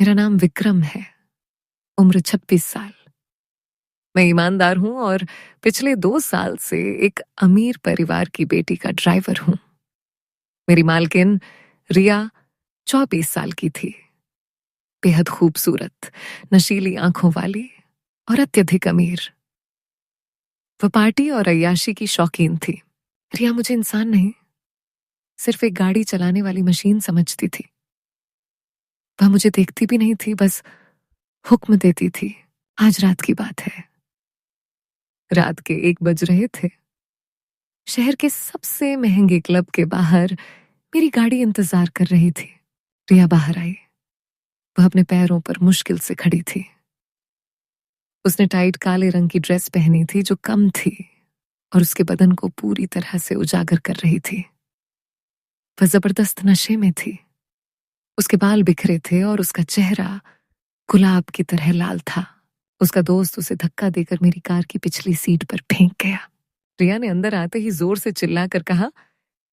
मेरा नाम विक्रम है। उम्र 26 साल। मैं ईमानदार हूँ और पिछले 2 साल से एक अमीर परिवार की बेटी का ड्राइवर हूँ। मेरी मालकिन रिया 24 साल की थी। बेहद खूबसूरत, नशीली आंखों वाली और अत्यधिक अमीर। वह पार्टी और अय्याशी की शौकीन थी। रिया मुझे इंसान नहीं, सिर्फ एक गाड़ी चलाने वाली मशीन समझती थी। वह मुझे देखती भी नहीं थी, बस हुक्म देती थी। आज रात की बात है। रात के 1 बज रहे थे। शहर के सबसे महंगे क्लब के बाहर मेरी गाड़ी इंतजार कर रही थी। रिया बाहर आई। वह अपने पैरों पर मुश्किल से खड़ी थी। उसने टाइट काले रंग की ड्रेस पहनी थी जो कम थी और उसके बदन को पूरी तरह से उजागर कर रही थी। वह जबरदस्त नशे में थी। उसके बाल बिखरे थे और उसका चेहरा गुलाब की तरह लाल था। उसका दोस्त उसे धक्का देकर मेरी कार की पिछली सीट पर फेंक गया। रिया ने अंदर आते ही जोर से चिल्लाकर कहा,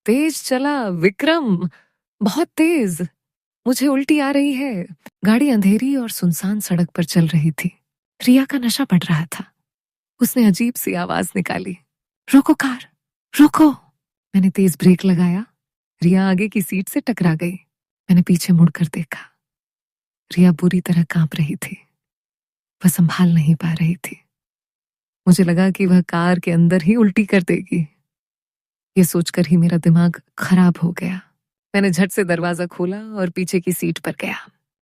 तेज चला विक्रम, बहुत तेज, मुझे उल्टी आ रही है। गाड़ी अंधेरी और सुनसान सड़क पर चल रही थी। रिया का नशा बढ़ रहा था। उसने अजीब सी आवाज निकाली, रोको कार, रोको। मैंने तेज ब्रेक लगाया। रिया आगे की सीट से टकरा गई। मैंने पीछे मुड़कर देखा। रिया बुरी तरह कांप रही थी। वह संभाल नहीं पा रही थी। मुझे लगा कि वह कार के अंदर ही उल्टी कर देगी। ये सोचकर ही मेरा दिमाग खराब हो गया। मैंने झट से दरवाजा खोला और पीछे की सीट पर गया।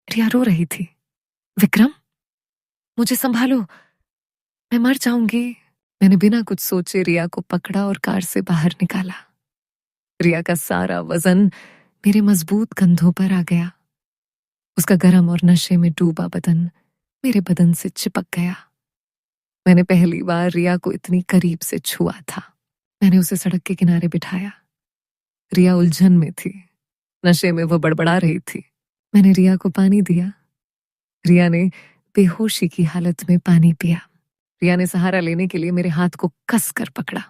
रिया रो रही थी। विक्रम, मुझे संभालो, मैं मर जाऊंगी। मैंने बिना कुछ सोचे रिया को पकड़ा और कार से बाहर निकाला। रिया का सारा वजन मेरे मजबूत कंधों पर आ गया। उसका गर्म और नशे में डूबा बदन मेरे बदन से चिपक गया। मैंने पहली बार रिया को इतनी करीब से छुआ था। मैंने उसे सड़क के किनारे बिठाया। रिया उलझन में थी। नशे में वह बड़बड़ा रही थी। मैंने रिया को पानी दिया। रिया ने बेहोशी की हालत में पानी पिया। रिया ने सहारा लेने के लिए मेरे हाथ को कस कर पकड़ा।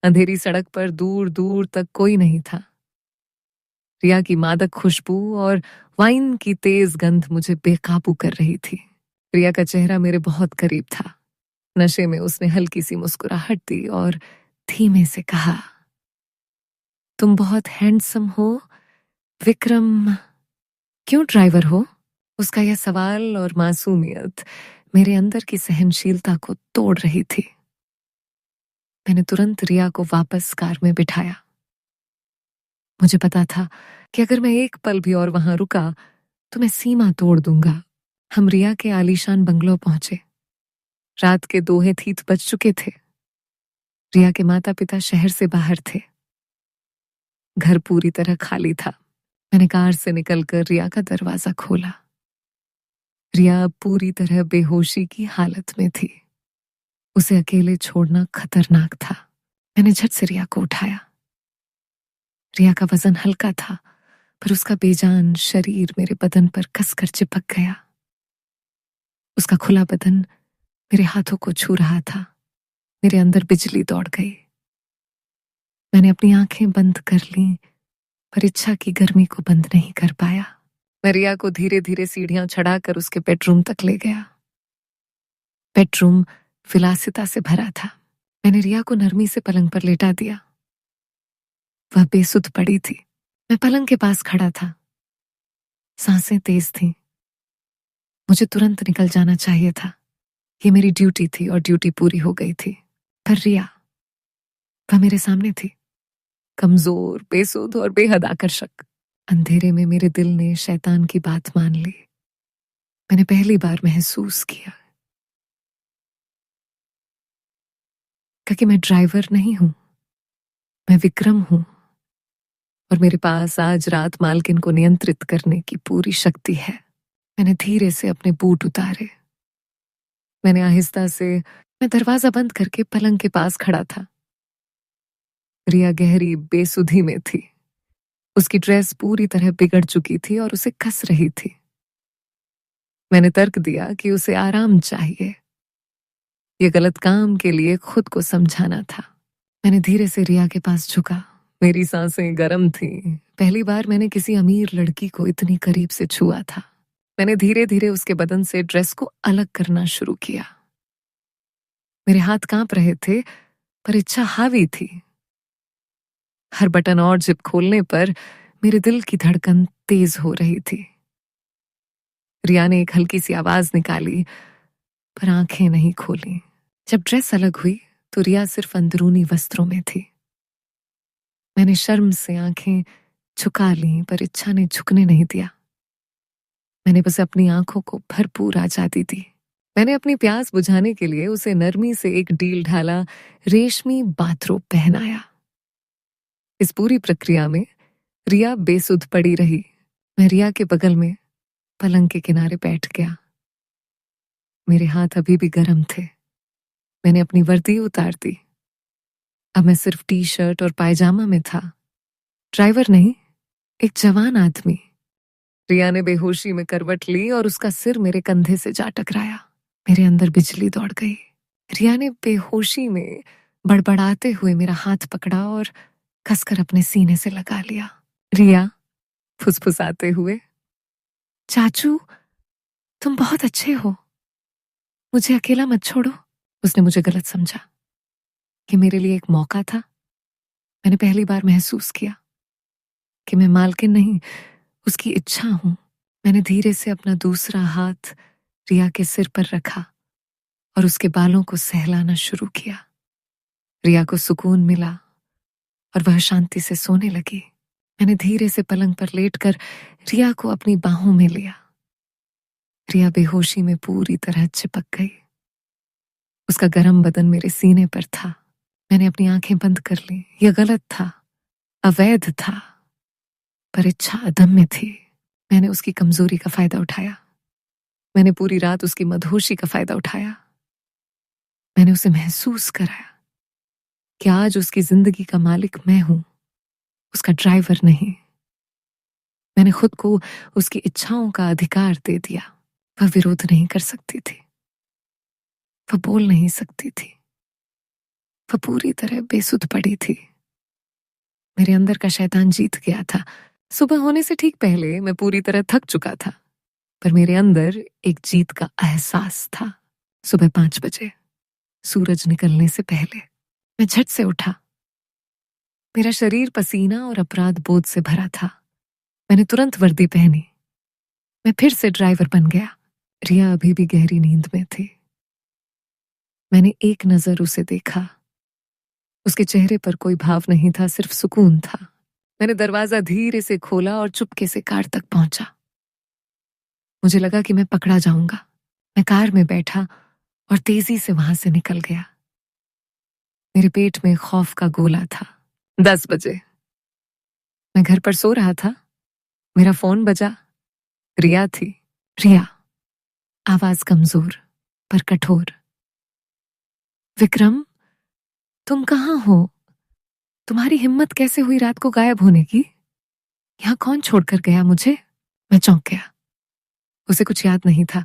अंधेरी सड़क पर दूर दूर तक कोई नहीं था। रिया की मादक खुशबू और वाइन की तेज गंध मुझे बेकाबू कर रही थी। रिया का चेहरा मेरे बहुत करीब था। नशे में उसने हल्की सी मुस्कुराहट दी और धीमे से कहा, तुम बहुत हैंडसम हो विक्रम। क्यों ड्राइवर हो? उसका यह सवाल और मासूमियत मेरे अंदर की सहनशीलता को तोड़ रही थी। मैंने तुरंत रिया को वापस कार में बिठाया। मुझे पता था कि अगर मैं एक पल भी और वहां रुका तो मैं सीमा तोड़ दूंगा। हम रिया के आलीशान बंगलो पहुंचे। रात के 2 बज चुके थे। रिया के माता पिता शहर से बाहर थे। घर पूरी तरह खाली था। मैंने कार से निकलकर रिया का दरवाजा खोला। रिया अब पूरी तरह बेहोशी की हालत में थी। उसे अकेले छोड़ना खतरनाक था। मैंने झट से रिया को उठाया। रिया का वजन हल्का था, पर उसका बेजान शरीर मेरे बदन पर कसकर चिपक गया। उसका खुला बदन मेरे हाथों को छू रहा था। मेरे अंदर बिजली दौड़ गई। मैंने अपनी आंखें बंद कर लीं, पर इच्छा की गर्मी को बंद नहीं कर पाया। मैं रिया को धीरे धीरे सीढ़ियां चढ़ाकर उसके बेडरूम तक ले गया। बेडरूम विलासिता से भरा था। मैंने रिया को नरमी से पलंग पर लेटा दिया। वह बेसुध पड़ी थी। मैं पलंग के पास खड़ा था। सांसें तेज थीं। मुझे तुरंत निकल जाना चाहिए था। ये मेरी ड्यूटी थी और ड्यूटी पूरी हो गई थी। पर रिया, वह मेरे सामने थी, कमजोर, बेसुध और बेहद आकर्षक। अंधेरे में मेरे दिल ने शैतान की बात मान ली। मैंने पहली बार महसूस किया कि मैं ड्राइवर नहीं हूं, मैं विक्रम हूं और मेरे पास आज रात मालकिन को नियंत्रित करने की पूरी शक्ति है। मैंने धीरे से अपने बूट उतारे। मैंने आहिस्ता से मैं दरवाजा बंद करके पलंग के पास खड़ा था। रिया गहरी बेसुधी में थी। उसकी ड्रेस पूरी तरह बिगड़ चुकी थी और उसे कस रही थी। मैंने तर्क दिया कि उसे आराम चाहिए। ये गलत काम के लिए खुद को समझाना था। मैंने धीरे से रिया के पास झुका। मेरी सांसें गर्म थीं। पहली बार मैंने किसी अमीर लड़की को इतनी करीब से छुआ था। मैंने धीरे धीरे उसके बदन से ड्रेस को अलग करना शुरू किया। मेरे हाथ कांप रहे थे, पर इच्छा हावी थी। हर बटन और जिप खोलने पर मेरे दिल की धड़कन तेज हो रही थी। रिया ने एक हल्की सी आवाज निकाली, पर आंखें नहीं खोली। जब ड्रेस अलग हुई तो रिया सिर्फ अंदरूनी वस्त्रों में थी। मैंने शर्म से आंखें झुका ली, पर इच्छा ने झुकने नहीं दिया। मैंने बस अपनी आंखों को भरपूर आजादी दी। मैंने अपनी प्यास बुझाने के लिए उसे नरमी से एक ढील ढाला रेशमी बाथरोब पहनाया। इस पूरी प्रक्रिया में रिया बेसुध पड़ी रही। मैं रिया के बगल में पलंग के किनारे बैठ गया। मेरे हाथ अभी भी गर्म थे। मैंने अपनी वर्दी उतार दी। अब मैं सिर्फ टी शर्ट और पायजामा में था। ड्राइवर नहीं, एक जवान आदमी। रिया ने बेहोशी में करवट ली और उसका सिर मेरे कंधे से जा टकराया। मेरे अंदर बिजली दौड़ गई। रिया ने बेहोशी में बड़बड़ाते हुए मेरा हाथ पकड़ा और कसकर अपने सीने से लगा लिया। रिया फुसफुसाते हुए, चाचू तुम बहुत अच्छे हो, मुझे अकेला मत छोड़ो। उसने मुझे गलत समझा कि मेरे लिए एक मौका था। मैंने पहली बार महसूस किया कि मैं मालकिन नहीं, उसकी इच्छा हूं। मैंने धीरे से अपना दूसरा हाथ रिया के सिर पर रखा और उसके बालों को सहलाना शुरू किया। रिया को सुकून मिला और वह शांति से सोने लगी। मैंने धीरे से पलंग पर लेटकर रिया को अपनी बाहों में लिया। रिया बेहोशी में पूरी तरह चिपक गई। उसका गर्म बदन मेरे सीने पर था। मैंने अपनी आंखें बंद कर ली। यह गलत था, अवैध था, पर इच्छा अदम्य थी। मैंने उसकी कमजोरी का फायदा उठाया। मैंने पूरी रात उसकी मदहोशी का फायदा उठाया। मैंने उसे महसूस कराया कि आज उसकी जिंदगी का मालिक मैं हूं, उसका ड्राइवर नहीं। मैंने खुद को उसकी इच्छाओं का अधिकार दे दिया। वह विरोध नहीं कर सकती थी, वह बोल नहीं सकती थी, वह पूरी तरह बेसुध पड़ी थी। मेरे अंदर का शैतान जीत गया था। सुबह होने से ठीक पहले मैं पूरी तरह थक चुका था, पर मेरे अंदर एक जीत का एहसास था। सुबह 5 बजे, सूरज निकलने से पहले, मैं झट से उठा। मेरा शरीर पसीना और अपराध बोध से भरा था। मैंने तुरंत वर्दी पहनी। मैं फिर से ड्राइवर बन गया। रिया अभी भी गहरी नींद में थी। मैंने एक नजर उसे देखा। उसके चेहरे पर कोई भाव नहीं था, सिर्फ सुकून था। मैंने दरवाजा धीरे से खोला और चुपके से कार तक पहुंचा। मुझे लगा कि मैं पकड़ा जाऊंगा। मैं कार में बैठा और तेजी से वहां से निकल गया। मेरे पेट में खौफ का गोला था। 10 बजे, मैं घर पर सो रहा था। मेरा फोन बजा। रिया थी। रिया, आवाज कमजोर पर कठोर। विक्रम, तुम कहाँ हो? तुम्हारी हिम्मत कैसे हुई रात को गायब होने की? यहाँ कौन छोड़कर गया मुझे? मैं चौंक गया। उसे कुछ याद नहीं था।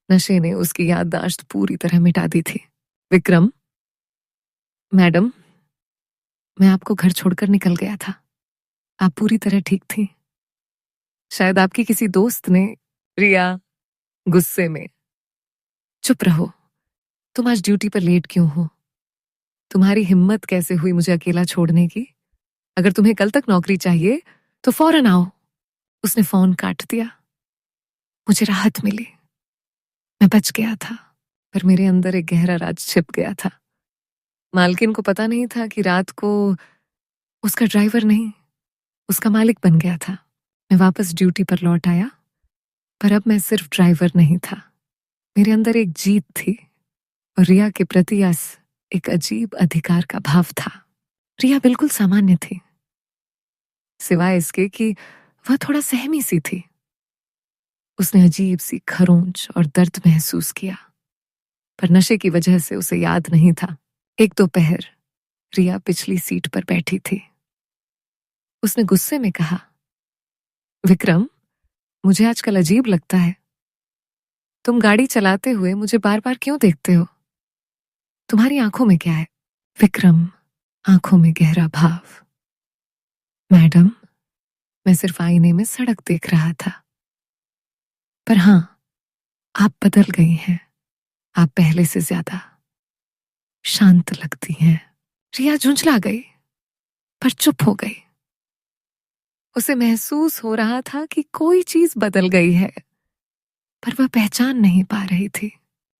नशे ने उसकी याददाश्त पूरी तरह मिटा दी थी। विक्रम, मैडम, मैं आपको घर छोड़कर निकल गया था। आप पूरी तरह ठीक थी। शायद आपकी किसी दोस्त ने। रिया गुस्से में, चुप रहो। तुम आज ड्यूटी पर लेट क्यों हो? तुम्हारी हिम्मत कैसे हुई मुझे अकेला छोड़ने की? अगर तुम्हें कल तक नौकरी चाहिए तो फौरन आओ। उसने फोन काट दिया। मुझे राहत मिली। मैं बच गया था, पर मेरे अंदर एक गहरा राज छिप गया था। मालकिन को पता नहीं था कि रात को उसका ड्राइवर नहीं, उसका मालिक बन गया था। मैं वापस ड्यूटी पर लौट आया, पर अब मैं सिर्फ ड्राइवर नहीं था। मेरे अंदर एक जीत थी और रिया के प्रति एक अजीब अधिकार का भाव था। रिया बिल्कुल सामान्य थी, सिवाय इसके कि वह थोड़ा सहमी सी थी। उसने अजीब सी खरोंच और दर्द महसूस किया, पर नशे की वजह से उसे याद नहीं था। एक दोपहर रिया पिछली सीट पर बैठी थी। उसने गुस्से में कहा, विक्रम, मुझे आजकल अजीब लगता है। तुम गाड़ी चलाते हुए मुझे बार बार क्यों देखते हो? तुम्हारी आंखों में क्या है? विक्रम, आंखों में गहरा भाव। मैडम, मैं सिर्फ आईने में सड़क देख रहा था। पर हाँ, आप बदल गई हैं। आप पहले से ज्यादा शांत लगती हैं। रिया झुंझला गई, पर चुप हो गई। उसे महसूस हो रहा था कि कोई चीज बदल गई है, पर वह पहचान नहीं पा रही थी।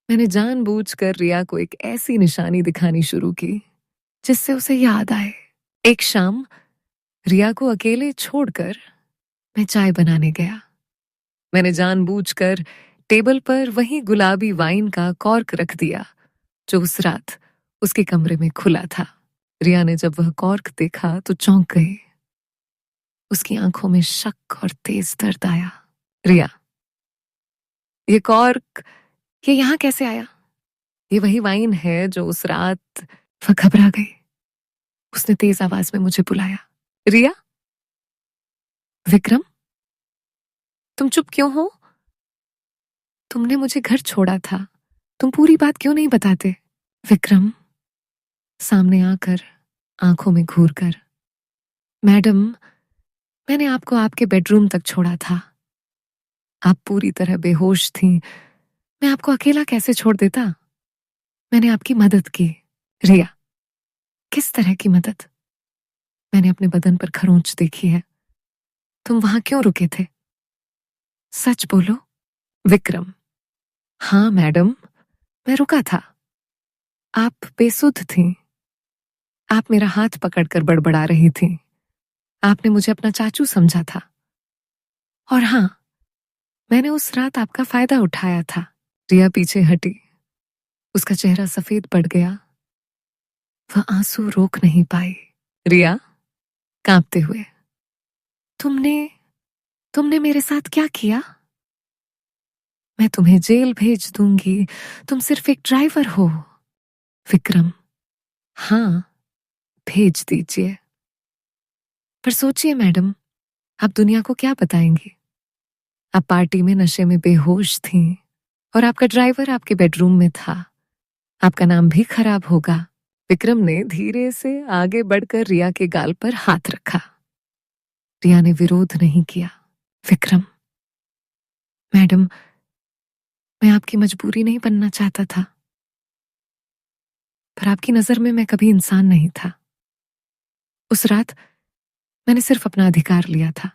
मैंने जानबूझकर रिया को एक ऐसी निशानी दिखानी शुरू की जिससे उसे याद आए। एक शाम रिया को अकेले छोड़कर मैं चाय बनाने गया। मैंने जानबूझकर टेबल पर वही गुलाबी वाइन का कॉर्क रख दिया जो उस रात उसके कमरे में खुला था। रिया ने जब वह कॉर्क देखा तो चौंक गई। उसकी आंखों में शक और तेज दर्द आया। रिया, ये कॉर्क, ये यहां कैसे आया? ये वही वाइन है जो उस रात। वह घबरा गई। उसने तेज आवाज में मुझे बुलाया। रिया, विक्रम, तुम चुप क्यों हो? तुमने मुझे घर छोड़ा था, तुम पूरी बात क्यों नहीं बताते? विक्रम सामने आकर, आंखों में घूर कर, मैडम, मैंने आपको आपके बेडरूम तक छोड़ा था। आप पूरी तरह बेहोश थीं। मैं आपको अकेला कैसे छोड़ देता? मैंने आपकी मदद की। रिया, किस तरह की मदद? मैंने अपने बदन पर खरोंच देखी है। तुम वहां क्यों रुके थे? सच बोलो। विक्रम, हाँ मैडम, मैं रुका था। आप बेसुध थीं। आप मेरा हाथ पकड़कर बड़बड़ा रही थीं। आपने मुझे अपना चाचू समझा था। और हाँ, मैंने उस रात आपका फायदा उठाया था। रिया पीछे हटी। उसका चेहरा सफेद पड़ गया। वह आंसू रोक नहीं पाई। रिया, कांपते हुए, तुमने तुमने मेरे साथ क्या किया? मैं तुम्हें जेल भेज दूंगी। तुम सिर्फ एक ड्राइवर हो। विक्रम, हाँ, भेज दीजिए। पर सोचिए मैडम, आप दुनिया को क्या बताएंगी? आप पार्टी में नशे में बेहोश थीं और आपका ड्राइवर आपके बेडरूम में था। आपका नाम भी खराब होगा। विक्रम ने धीरे से आगे बढ़कर रिया के गाल पर हाथ रखा। रिया ने विरोध नहीं किया। विक्रम, मैडम, मैं आपकी मजबूरी नहीं बनना चाहता था, पर आपकी नजर में मैं कभी इंसान नहीं था। उस रात मैंने सिर्फ अपना अधिकार लिया था।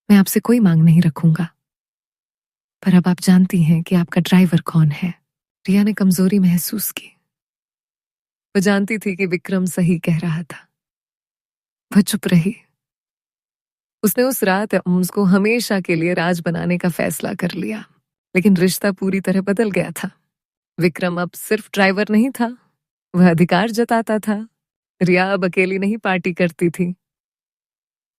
मैं आपसे कोई मांग नहीं रखूंगा, पर अब आप जानती हैं कि आपका ड्राइवर कौन है। रिया ने कमजोरी महसूस की। वह जानती थी कि विक्रम सही कह रहा था। वह चुप रही। उसने उस रात उसको हमेशा के लिए राज बनाने का फैसला कर लिया, लेकिन रिश्ता पूरी तरह बदल गया था। विक्रम अब सिर्फ ड्राइवर नहीं था, वह अधिकार जताता था। रिया अब अकेली नहीं पार्टी करती थी।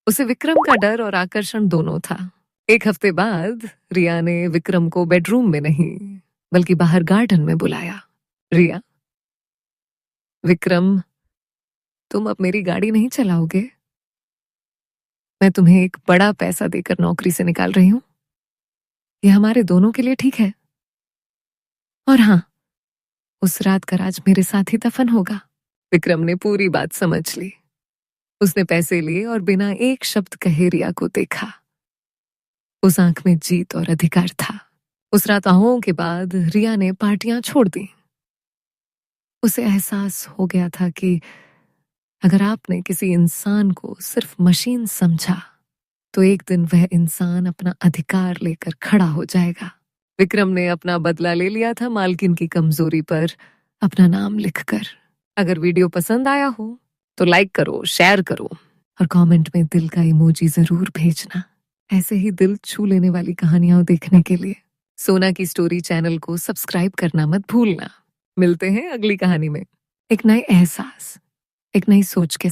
उसे विक्रम का डर और आकर्षण दोनों था। एक हफ्ते बाद रिया ने विक्रम को बेडरूम में नहीं, बल्कि बाहर गार्डन में बुलाया। रिया, विक्रम, तुम अब मेरी गाड़ी नहीं चलाओगे? मैं तुम्हें एक बड़ा पैसा देकर नौकरी से निकाल रही हूं। यह हमारे दोनों के लिए ठीक है। और हाँ, उस रात का राज मेरे साथ ही दफन होगा। विक्रम ने पूरी बात समझ ली। उसने पैसे लिए और बिना एक शब्द कहे रिया को देखा। उस आंख में जीत और अधिकार था। उस रात आहों के बाद रिया ने पार्टियां छोड़ दी। उसे एहसास हो गया था कि अगर आपने किसी इंसान को सिर्फ मशीन समझा, तो एक दिन वह इंसान अपना अधिकार लेकर खड़ा हो जाएगा। विक्रम ने अपना बदला ले लिया था मालकिन की कमजोरी पर अपना नाम लिखकर। अगर वीडियो पसंद आया हो तो लाइक करो, शेयर करो और कमेंट में दिल का इमोजी जरूर भेजना। ऐसे ही दिल छू लेने वाली कहानियां देखने के लिए सोना की स्टोरी चैनल को सब्सक्राइब करना मत भूलना। मिलते हैं अगली कहानी में एक नए एहसास, एक नई सोच के